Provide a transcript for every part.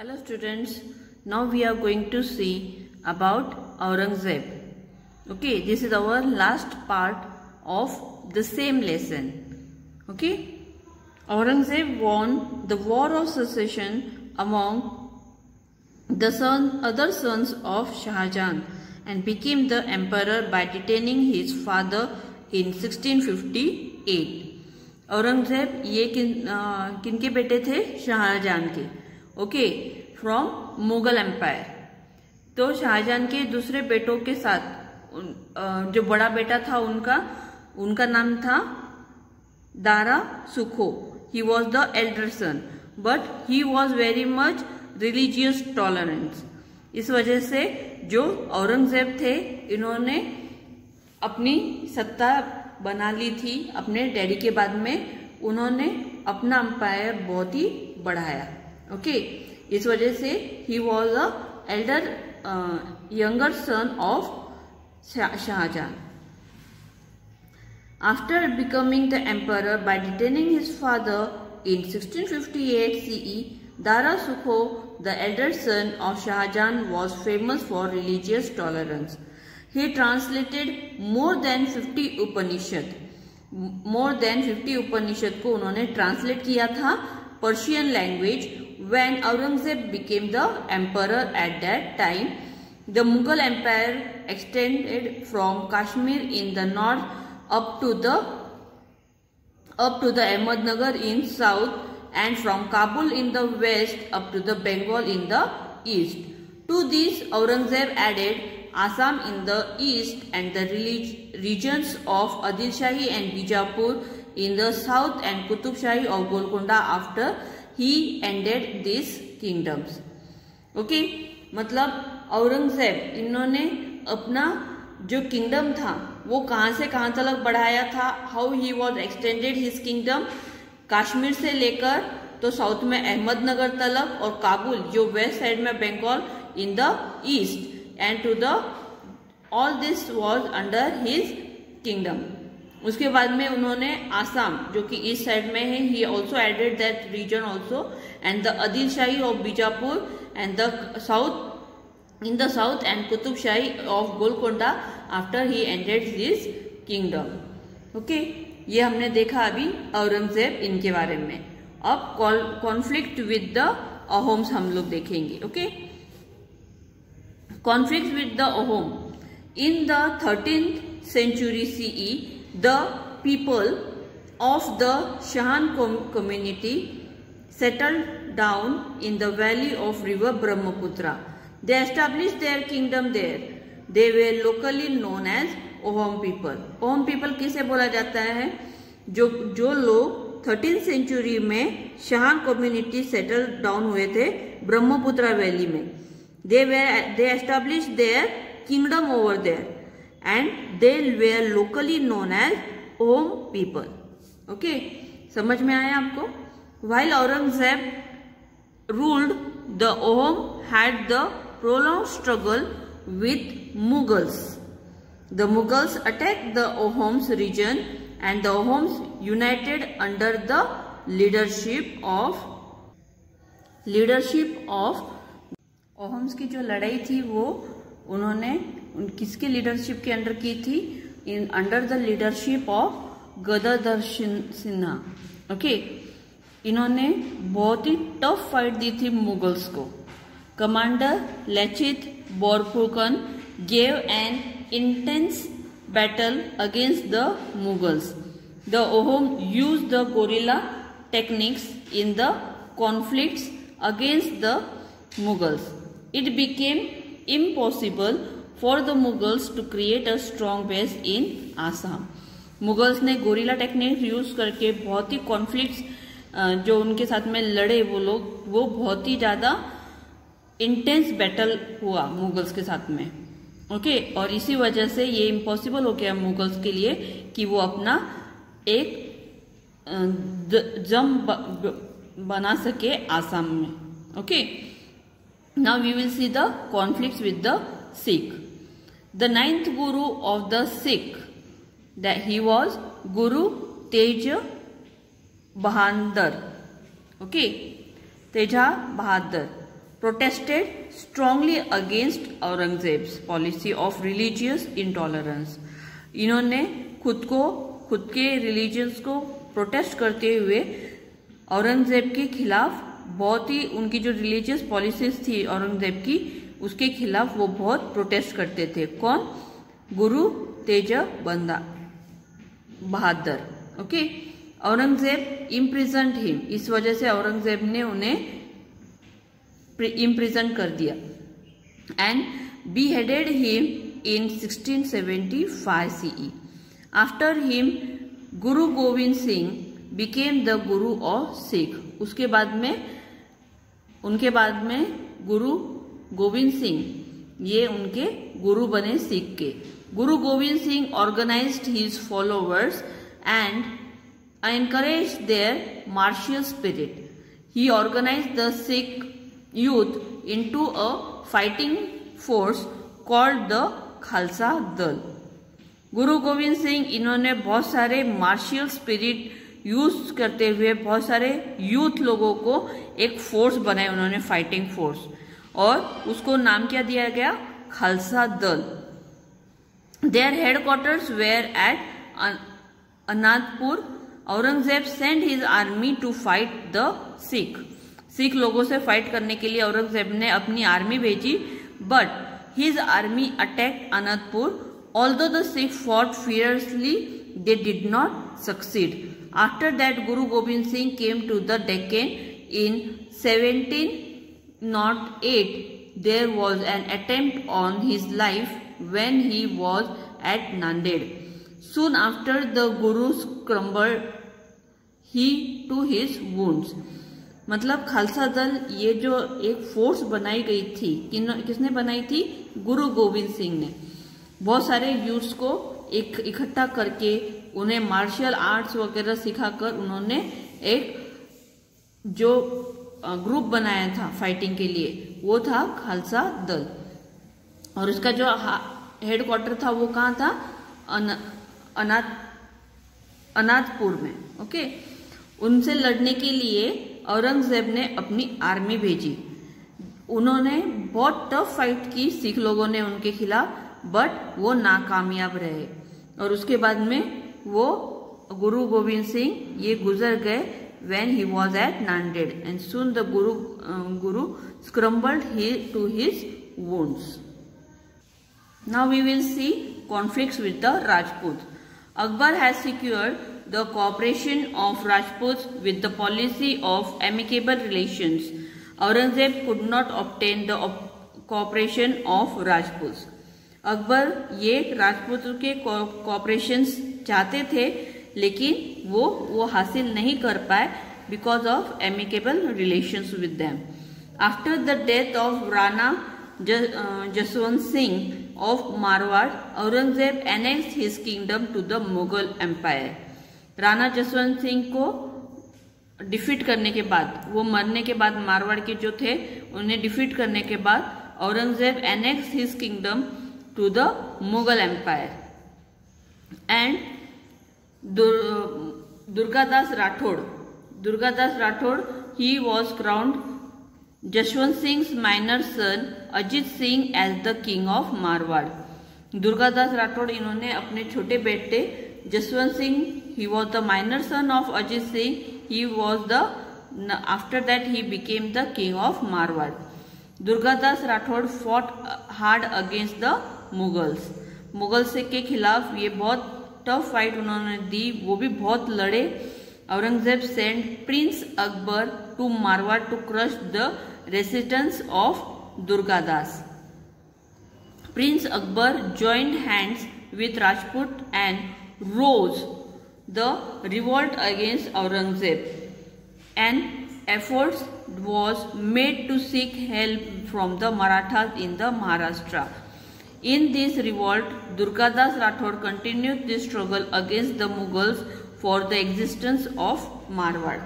Hello students, now we are going to see about Aurangzeb. Okay, this is our last part of the same lesson. Okay, Aurangzeb won the war of succession among the other sons of Shah Jahan and became the emperor by detaining his father in 1658. Aurangzeb ये किनके बेटे थे? शाहजहां के. Okay, from Mughal empire. तो शाहजहां के दूसरे बेटों के साथ जो बड़ा बेटा था उनका नाम था दारा सुखो. He was the elder son but he was very much religious tolerance. इस वजह से जो औरंगजेब थे इन्होंने अपनी सत्ता बना ली थी अपने डैडी के बाद में. उन्होंने अपना एम्पायर बहुत ही बढ़ाया. ओके, इस वजह से ही was a elder younger son of Shahjahan. After becoming the empire by detaining his father in 1658 CE, Dara Sukho, the elder son of Shah Jahan, was famous for religious tolerance. He translated more than 50 Upanishad. More than 50 Upanishad को उन्होंने translate किया था Persian language. When Aurangzeb became the emperor at that time, the Mughal Empire extended from Kashmir in the north up to the Ahmednagar in south and from Kabul in the west up to the Bengal in the east. To this, Aurangzeb added Assam in the east and the regions of Adil Shahi and Bijapur in the south and Qutub Shahi of Golconda after he ended these kingdoms. Okay, मतलब औरंगजेब इन्होंने अपना जो kingdom था वो कहाँ से कहाँ तक बढ़ाया था. How he was extended his kingdom. Kashmir से लेकर तो साउथ में अहमदनगर तलक और काबुल जो वेस्ट साइड में Bengal in the east and to the all this was under his kingdom. उसके बाद में उन्होंने आसाम जो कि ईस्ट साइड में है, he also added that region also, and the Adil Shahi of Bijapur and the south in the south and Qutub Shahi of Golconda after he ended his kingdom. Okay, ये हमने देखा अभी औरंगजेब इनके बारे में. अब कॉन्फ्लिक्ट विद द अहोम्स हम लोग देखेंगे. Okay, conflict with the Ahom. In the 13th century CE, the people of the Shahan community settled down in the valley of river Brahmaputra. They established their kingdom there. They were locally known as Ahom people. Ahom people किसे बोला जाता है? जो लोग 13th century में शाहान community settle down हुए थे Brahmaputra valley में. They established their kingdom over there and they were locally known as Ahom people. Okay, समझ में आया आपको? While Aurangzeb ruled, the Ahom had the prolonged struggle with Mughals. The Mughals attacked the Ahom's region and the Ahoms united under the leadership of Ahoms की जो लड़ाई थी वो उन्होंने किसके लीडरशिप के अंडर की थी? Under the leadership of Gadadhar Sinha. Okay, इन्होंने बहुत ही टफ फाइट दी थी मुगल्स को. Commander Lachit Borphukan gave an intense battle against the Mughals. The ohm use the gorilla techniques in the conflicts against the Mughals. It became impossible for the Mughals to create a strong base in Assam. Mughals ने gorilla technique use करके बहुत ही conflicts जो उनके साथ में लड़े वो बहुत ही ज्यादा इंटेंस बैटल हुआ मुगल्स के साथ में. ओके, और इसी वजह से ये इम्पॉसिबल हो गया मुगल्स के लिए कि वो अपना एक जम बना सके आसाम में. Okay, now we will see the conflicts with the Sikh. The ninth guru of the Sikh, that he was Guru Tej Bahadur. Okay, Teja Bahadur. protested strongly against Aurangzeb's policy of religious intolerance. इन्होंने खुद के religions को protest करते हुए औरंगजेब के खिलाफ बहुत ही, उनकी जो रिलीजियस पॉलिसीज थी औरंगजेब की, उसके खिलाफ वो बहुत प्रोटेस्ट करते थे। कौन? गुरु तेज बहादुर। ओके, औरंगजेब इम्प्रिजन्ड हिम, इस वजह से औरंगजेब ने उन्हें इम्प्रिजन कर दिया and beheaded him in 1675 CE. After him, Guru Gobind Singh became the Guru of Sikh. उनके बाद में गुरु गोविंद सिंह ये उनके गुरु बने सिख के। Guru Gobind Singh organized his followers and encouraged their martial spirit. He organized the Sikh youth into a fighting force called the Khalsa दल। गुरु गोविंद सिंह इन्होंने बहुत सारे मार्शियल स्पिरिट यूज करते हुए बहुत सारे यूथ लोगों को एक फोर्स बनाए उन्होंने, फाइटिंग फोर्स, और उसको नाम क्या दिया गया? Khalsa Dal. Their headquarters were at Anandpur. Aurangzeb send his army to fight the Sikh लोगों से फाइट करने के लिए औरंगजेब ने अपनी आर्मी भेजी, but his army attacked Anantpur. Although the Sikh fought fiercely, they did not succeed. After that Guru Gobind Singh came to the Deccan in 1708. There was an attempt on his life when he was at Nanded. Soon after the Guru crumbled he to his wounds. मतलब खालसा दल ये जो एक force बनाई गई थी, किसने बनाई थी? गुरु गोविंद सिंह ने। बहुत सारे यूथ्स को इकट्ठा करके उन्हें मार्शल आर्ट्स वगैरह सिखाकर उन्होंने एक जो ग्रुप बनाया था फाइटिंग के लिए, वो था खालसा दल। और उसका जो हेडक्वार्टर था वो कहाँ था? अनादपुर में। ओके, उनसे लड़ने के लिए औरंगजेब ने अपनी आर्मी भेजी। उन्होंने बहुत टफ फाइट की सिख लोगों ने उनके खिलाफ, बट वो नाकामयाब रहे। और उसके बाद में वो गुरु गोविंद सिंह ये गुजर गए when he was at Nanded, and soon the Guru scrambled to his wounds. Now we will see conflicts with the Rajputs. Akbar has secured the cooperation of Rajputs with the policy of amicable relations. Aurangzeb could not obtain the cooperation of Rajputs. Akbar ये राजपूतों के cooperations चाहते थे, लेकिन वो हासिल नहीं कर पाए because of amicable relations with them. After the death of Rana Jaswant Singh of Marwar, Aurangzeb annexed his kingdom to the Mughal empire. Rana Jaswant Singh को डिफीट करने के बाद, वो मरने के बाद मारवाड़ के जो थे उन्हें डिफीट करने के बाद Aurangzeb annexed his kingdom to the Mughal empire. And Durgadas Rathore he was crowned Jaswant Singh minor son Ajit Singh as the king of Marwar. Durgadas Rathore इन्होंने अपने छोटे बेटे Jaswant Singh, he was the minor son of Ajit Singh, he was the, after that he became the king of Marwar. Durgadas Rathore fought hard against the Mughals. Mughals के खिलाफ ये बहुत tough fight उन्होंने दी, वो भी बहुत लड़े. Aurangzeb send prince Akbar to Marwar to crush the resistance of Durgadas. Prince Akbar joined hands with Rajput and rose the revolt against Aurangzeb. An effort was made to seek help from the Marathas in the Maharashtra. In this revolt, Durgadas Rathod continued this struggle against the Mughals for the existence of Marwar.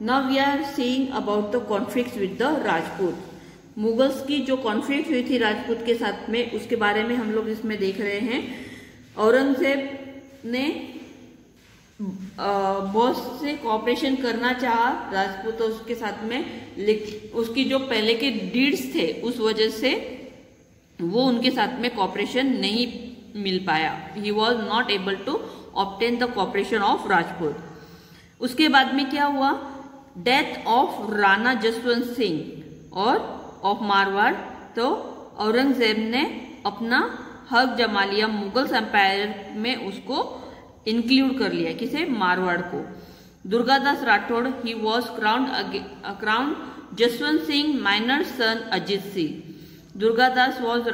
Now we are seeing about the conflicts with the Rajput. Mughals की जो conflict हुई थी राजपूत के साथ में, उसके बारे में हम लोग इसमें देख रहे हैं. औरंगजेब ने बहुत से कॉपरेशन करना चाहा राजपूत उसके साथ में, लेकिन उसकी जो पहले के डीड्स थे उस वजह से वो उनके साथ में कॉपरेशन नहीं मिल पाया. He was not able to obtain the cooperation of Rajput. उसके बाद में क्या हुआ, डेथ ऑफ राणा जसवंत सिंह और ऑफ मारवाड़. तो औरंगजेब ने अपना हक जमा लिया, मुगल्स एम्पायर में उसको इंक्लूड कर लिया. किसे, मारवाड़ को. Durgadas Rathore, he was crowned Jaswant Singh minor son Ajit Singh. Durgadas was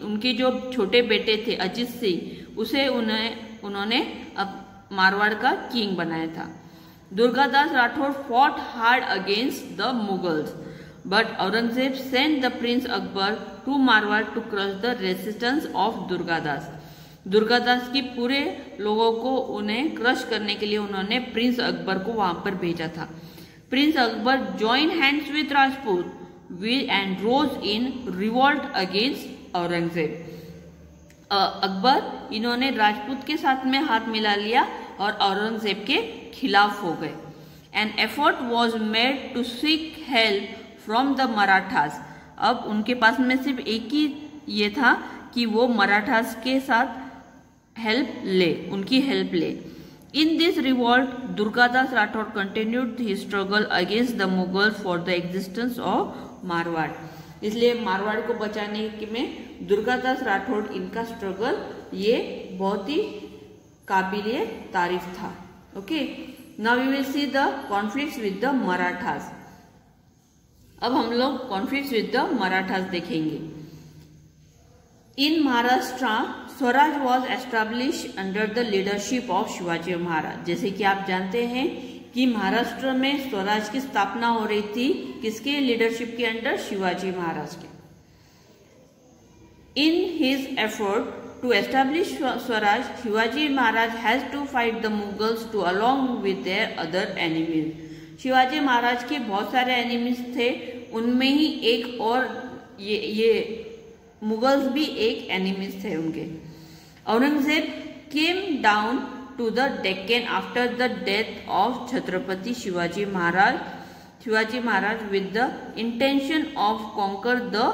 उनके जो छोटे बेटे थे अजीत सिंह, उसे उन्होंने अब मारवाड़ का किंग बनाया था. Durgadas Rathore fought hard against the Mughals, but Aurangzeb sent the prince Akbar to Marwar to crush the resistance of Durgadas. Durgadas की पूरे लोगों को उन्हें क्रश करने के लिए उन्होंने प्रिंस अकबर को वहां पर भेजा था. Prince Akbar join hands with Rajput and rose in revolt against Aurangzeb. Akbar इन्होंने राजपूत के साथ में हाथ मिला लिया और औरंगजेब के खिलाफ हो गए. An effort was made to seek help from the Marathas. अब उनके पास में सिर्फ एक ही ये था कि वो मराठास के साथ उनकी हेल्प ले. In this revolt, Durgadas Rathod continued his struggle against the Mughals for the existence of Marwar. इसलिए मारवाड़ को बचाने में दुर्गादास राठौड़ इनका स्ट्रगल ये बहुत ही काबिले तारीफ था. Okay, now we will see the conflicts with the Marathas. अब हम लोग कॉन्फ्लिक्ट्स विद द मराठास देखेंगे. In Maharashtra Swaraj was establish under the leadership of Shivaji Maharaj. जैसे कि आप जानते हैं कि महाराष्ट्र में स्वराज की स्थापना हो रही थी किसके लीडरशिप के अंडर, शिवाजी महाराज के. In his effort to establish Swaraj, Shivaji Maharaj has to fight the Mughals too along with their other enemies. Shivaji Maharaj के बहुत सारे एनिमीज थे, उनमें ही एक और ये मुगल्स भी एक एनिमीज थे उनके. Aurangzeb came down to the Deccan after the death of Chhatrapati Shivaji Maharaj with the intention of conquer the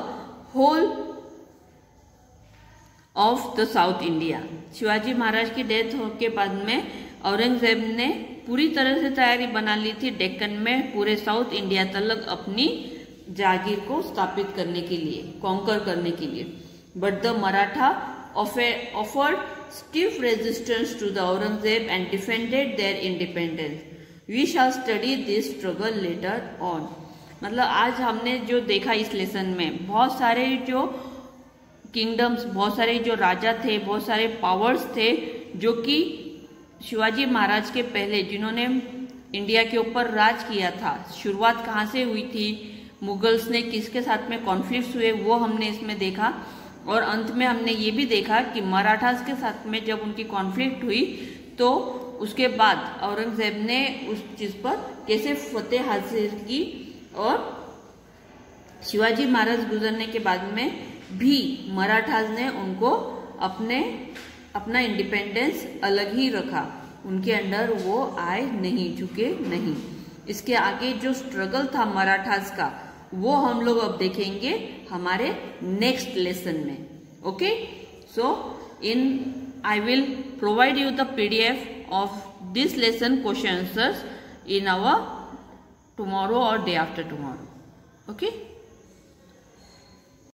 whole of the South India. Shivaji Maharaj की डेथ के बाद में औरंगजेब ने पूरी तरह से तैयारी बना ली थी डेक्कन में पूरे साउथ इंडिया तक अपनी जागीर को स्थापित करने के लिए, कॉन्कर करने के लिए. But the Maratha offered stiff resistance to the Aurangzeb and defended their independence. We shall study this struggle later on. मतलब आज हमने जो देखा इस लेसन में, बहुत सारे जो किंगडम्स, बहुत सारे जो राजा थे, बहुत सारे पावर्स थे जो कि शिवाजी महाराज के पहले जिन्होंने इंडिया के ऊपर राज किया था. शुरुआत कहाँ से हुई थी, मुगल्स ने किसके साथ में कॉन्फ्लिक्ट हुए, वो हमने इसमें देखा. और अंत में हमने ये भी देखा कि मराठास के साथ में जब उनकी कॉन्फ्लिक्ट हुई तो उसके बाद औरंगजेब ने उस चीज पर कैसे फतेह हासिल की. और शिवाजी महाराज गुजरने के बाद में भी मराठास ने उनको अपना इंडिपेंडेंस अलग ही रखा, उनके अंडर वो आए नहीं, झुके नहीं. इसके आगे जो स्ट्रगल था मराठास का वो हम लोग अब देखेंगे हमारे नेक्स्ट लेसन में. Okay, so I will provide you the PDF of this lesson question answers in our tomorrow or day after tomorrow. Okay.